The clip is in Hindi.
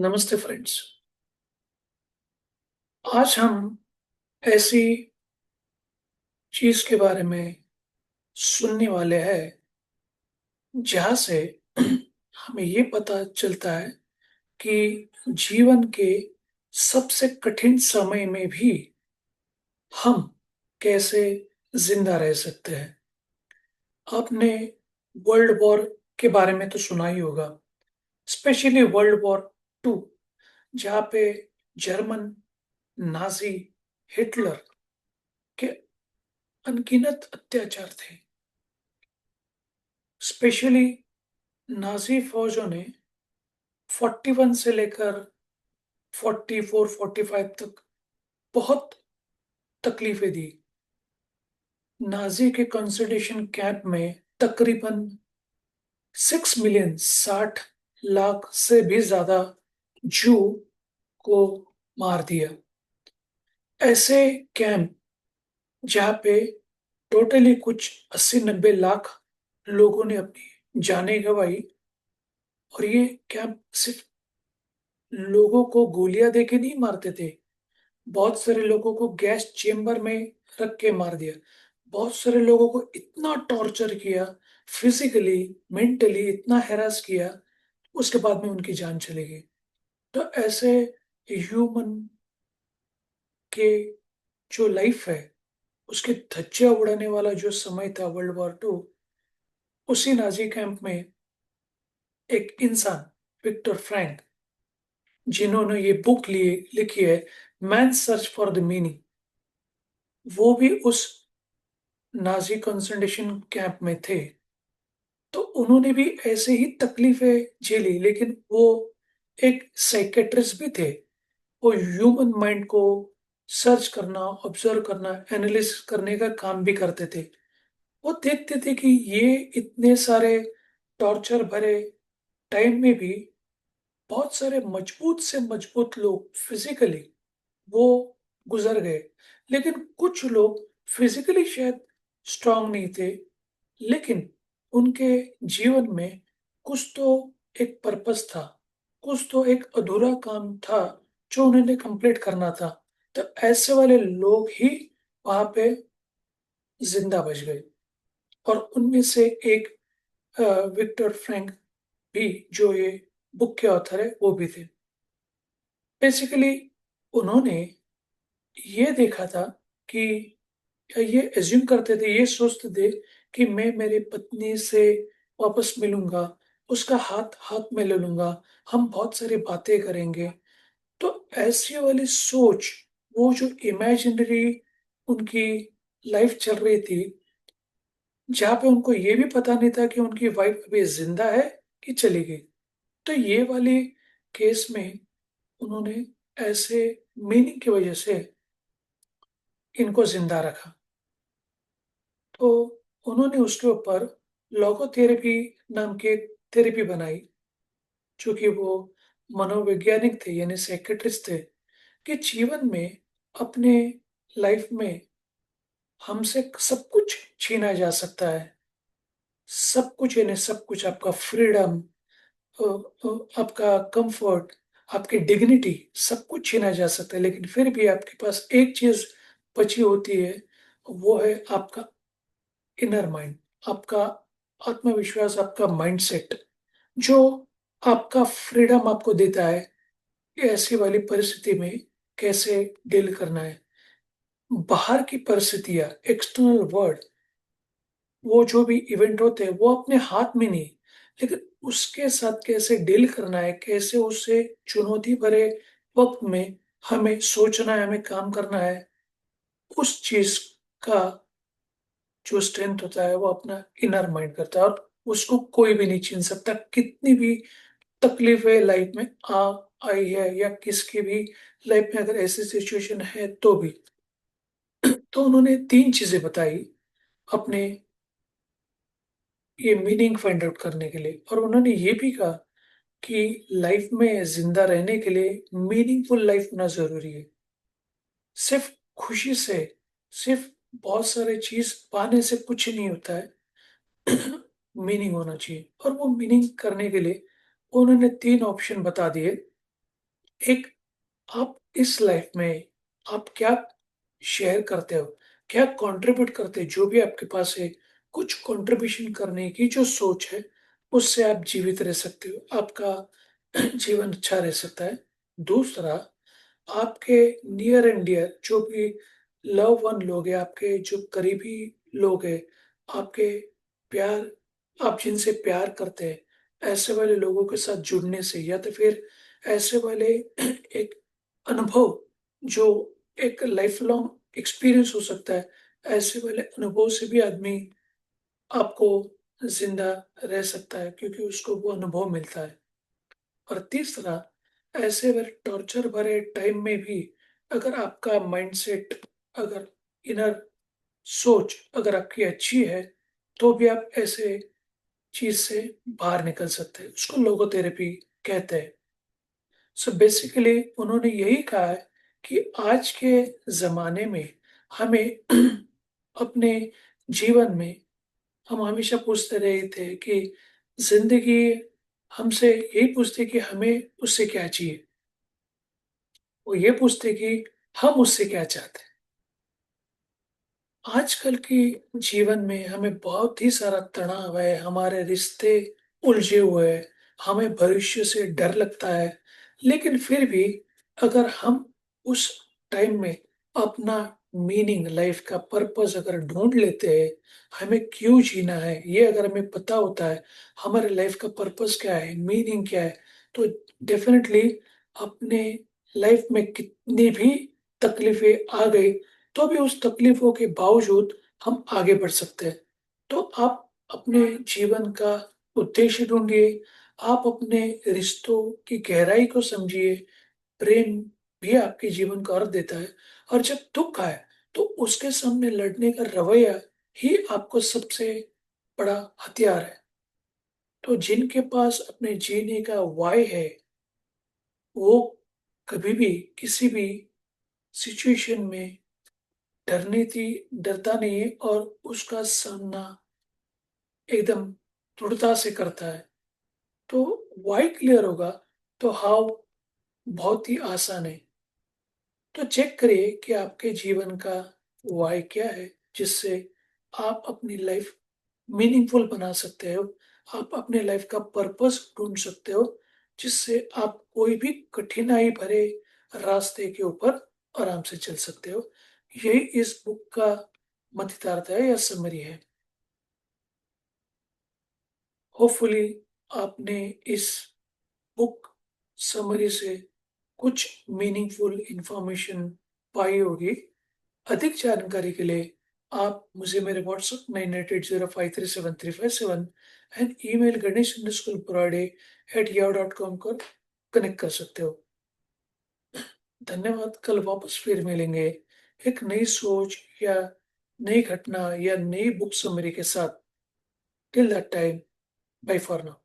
नमस्ते फ्रेंड्स। आज हम ऐसी चीज के बारे में सुनने वाले हैं जहां से हमें ये पता चलता है कि जीवन के सबसे कठिन समय में भी हम कैसे जिंदा रह सकते हैं। आपने वर्ल्ड वॉर के बारे में तो सुना ही होगा, स्पेशली वर्ल्ड वॉर टू, जहाँ पे जर्मन नाजी हिटलर के अनगिनत अत्याचार थे। स्पेशली नाजी फौजों ने 41 से लेकर 44 45 तक बहुत तकलीफें दी। नाजी के कंसंट्रेशन कैंप में तकरीबन 6 मिलियन 60 लाख से भी ज्यादा जू को मार दिया। ऐसे कैंप जहाँ पे टोटली कुछ 80 90 लाख लोगों ने अपनी जानें गंवाई, और ये कैंप सिर्फ लोगों को गोलियां देके नहीं मारते थे। बहुत सारे लोगों को गैस चेम्बर में रख के मार दिया। बहुत सारे लोगों को इतना टॉर्चर किया, फिजिकली मेंटली इतना हैरास किया, उसके बाद में उनकी जान चली गई। तो ऐसे ह्यूमन के जो लाइफ है उसके धज्जियां उड़ाने वाला जो समय था वर्ल्ड वॉर टू, उसी नाजी कैंप में एक इंसान, विक्टर फ्रैंक, जिन्होंने ये बुक लिखी है, man search for the meaning, वो भी उस नाजी कंसंट्रेशन कैंप में थे। तो उन्होंने भी ऐसे ही तकलीफें झेली, लेकिन वो एक साइकेट्रिस्ट भी थे। वो ह्यूमन माइंड को सर्च करना, ऑब्जर्व करना, एनालिसिस करने का काम भी करते थे। वो देखते थे कि ये इतने सारे टॉर्चर भरे टाइम में भी बहुत सारे मजबूत से मजबूत लोग फिजिकली वो गुजर गए, लेकिन कुछ लोग फिजिकली शायद स्ट्रांग नहीं थे, लेकिन उनके जीवन में कुछ तो एक पर्पस था, कुछ तो एक अधूरा काम था जो उन्होंने कंप्लीट करना था। तो ऐसे वाले लोग ही वहां पे जिंदा बच गए, और उनमें से एक अ, विक्टर फ्रैंक भी, जो ये बुक के ऑथर है, वो भी थे। बेसिकली उन्होंने ये देखा था कि ये एज्यूम करते थे, ये सोचते थे कि मैं मेरी पत्नी से वापस मिलूंगा, उसका हाथ हाथ में ले लूंगा, हम बहुत सारी बातें करेंगे। तो ऐसी वाली सोच, वो जो इमेजिनरी उनकी लाइफ चल रही थी, जहाँ पे उनको ये भी पता नहीं था कि उनकी वाइफ अभी जिंदा है कि चली गई। तो ये वाली केस में उन्होंने ऐसे मीनिंग की वजह से इनको जिंदा रखा। तो उन्होंने उसके ऊपर लोगोथेरेपी नाम की एक थेरेपी बनाई, चूंकि वो मनोवैज्ञानिक थे यानी साइकेट्रिस्ट थे, कि जीवन में, अपने लाइफ में हमसे सब कुछ छीना जा सकता है। सब कुछ यानी सब कुछ, आपका फ्रीडम, आपका कंफर्ट, आपकी डिग्निटी, सब कुछ छीना जा सकता है, लेकिन फिर भी आपके पास एक चीज बची होती है, वो है आपका इनर माइंड, आपका आत्मविश्वास, आपका माइंडसेट, जो आपका फ्रीडम आपको देता है कि ऐसी वाली परिस्थिति में कैसे डील करना है। बाहर की परिस्थितियां, एक्सटर्नल वर्ल्ड, वो जो भी इवेंट होते हैं वो अपने हाथ में नहीं, लेकिन उसके साथ कैसे डील करना है, कैसे उससे चुनौती भरे वक्त में हमें सोचना है, हमें काम करना है, उस चीज का जो स्ट्रेंथ होता है वो अपना इनर माइंड करता है, और उसको कोई भी नहीं छीन सकता, कितनी भी तकलीफें लाइफ में आ आई है, या किसकी भी लाइफ में अगर ऐसी सिचुएशन है तो भी। तो उन्होंने तीन चीजें बताई अपने ये मीनिंग फाइंड आउट करने के लिए, और उन्होंने ये भी कहा कि लाइफ में जिंदा रहने के लिए मीनिंगफुल लाइफ होना जरूरी है। सिर्फ खुशी से, सिर्फ बहुत सारे चीज पाने से कुछ नहीं होता है, मीनिंग होना चाहिए। और वो मीनिंग करने के लिए उन्होंने तीन ऑप्शन बता दिए। एक आप इस लाइफ में आप क्या शेयर करते हो? क्या कंट्रीब्यूट करते हो? जो भी आपके पास है, कुछ कंट्रीब्यूशन करने की जो सोच है, उससे आप जीवित रह सकते हो। आपका जीवन अच्छा रह सकता है। दूसरा, आपके नियर एंड डियर जो भी लव वन लोग हैं, आपके जो करीबी लोग हैं, आपके प्यार आप जिनसे प्यार करते हैं, ऐसे वाले लोगों के साथ जुड़ने से या तो फिर ऐसे वाले एक अनुभव जो एक लाइफ लॉन्ग एक्सपीरियंस हो सकता है, ऐसे वाले अनुभव से भी आदमी आपको ज़िंदा रह सकता है क्योंकि उसको वो अनुभव मिलता है। और तीसरा, ऐसे में टॉर्चर भरे टाइम में भी अगर आपका माइंडसेट अगर इनर सोच अगर आपकी अच्छी है, तो भी आप ऐसे चीज़ से बाहर निकल सकते हैं। उसको लोगोथेरेपी कहते हैं। सो बेसिकली उन्होंने यही कहा है कि आज के ज़माने में हमें अपने जीवन में हम हमेशा पूछते रहे थे कि ज़िंदगी हमसे यही पूछती कि हमें उससे क्या चाहिए? वो ये पूछते कि हम उससे क्या चाहते हैं? आजकल की जीवन में हमें बहुत ही सारा तनाव है, हमारे रिश्ते उलझे हुए हैं, हमें भविष्य से डर लगता है। लेकिन फिर भी अगर हम उस टाइम में अपना मीनिंग लाइफ का पर्पस अगर ढूँढ लेते हैं, हमें क्यों जीना है, ये अगर हमें पता होता है, हमारे लाइफ का पर्पस क्या है, मीनिंग क्या है, तो डेफ़िनेटली अपने लाइफ में कितनी भी तकलीफ़ें आ गई तो भी उस तकलीफ़ों के बावजूद हम आगे बढ़ सकते हैं। तो आप अपने जीवन का उद्देश्य ढूँढिए, आप अपने रिश्तों की गहराई को समझिए, प्रेम भी आपके जीवन को अर्थ देता है और जब दुःख आए, तो उसके सामने लड़ने का रवैया ही आपको सबसे बड़ा हथियार है। तो जिनके पास अपने जीने का व्हाय है, वो कभी भी किसी भी सिचुएशन में डरता नहीं है और उसका सामना एकदम दृढ़ता से करता है। तो व्हाय क्लियर होगा, तो हाउ बहुत ही आसान है। तो चेक करिए कि आपके जीवन का व्हाय क्या है, जिससे आप अपनी लाइफ मीनिंगफुल बना सकते हो। आप अपने लाइफ का पर्पस ढूँढ सकते हो, जिससे आप कोई भी कठिनाई भरे रास्ते के ऊपर आराम से चल सकते हो। यही इस बुक का मतितार्थ है या समरी है। होपफुली आपने इस बुक समरी से कुछ मीनिंगफुल इंफॉर्मेशन पाई होगी। अधिक जानकारी के लिए आप मुझे मेरे व्हाट्सएप 9880537357 एंड ईमेल ganesh_purade@yahoo.com पर कनेक्ट कर सकते हो। धन्यवाद। कल वापस फिर मिलेंगे एक नई सोच या नई घटना या नई बुक समरी के साथ। Till that time, bye for now.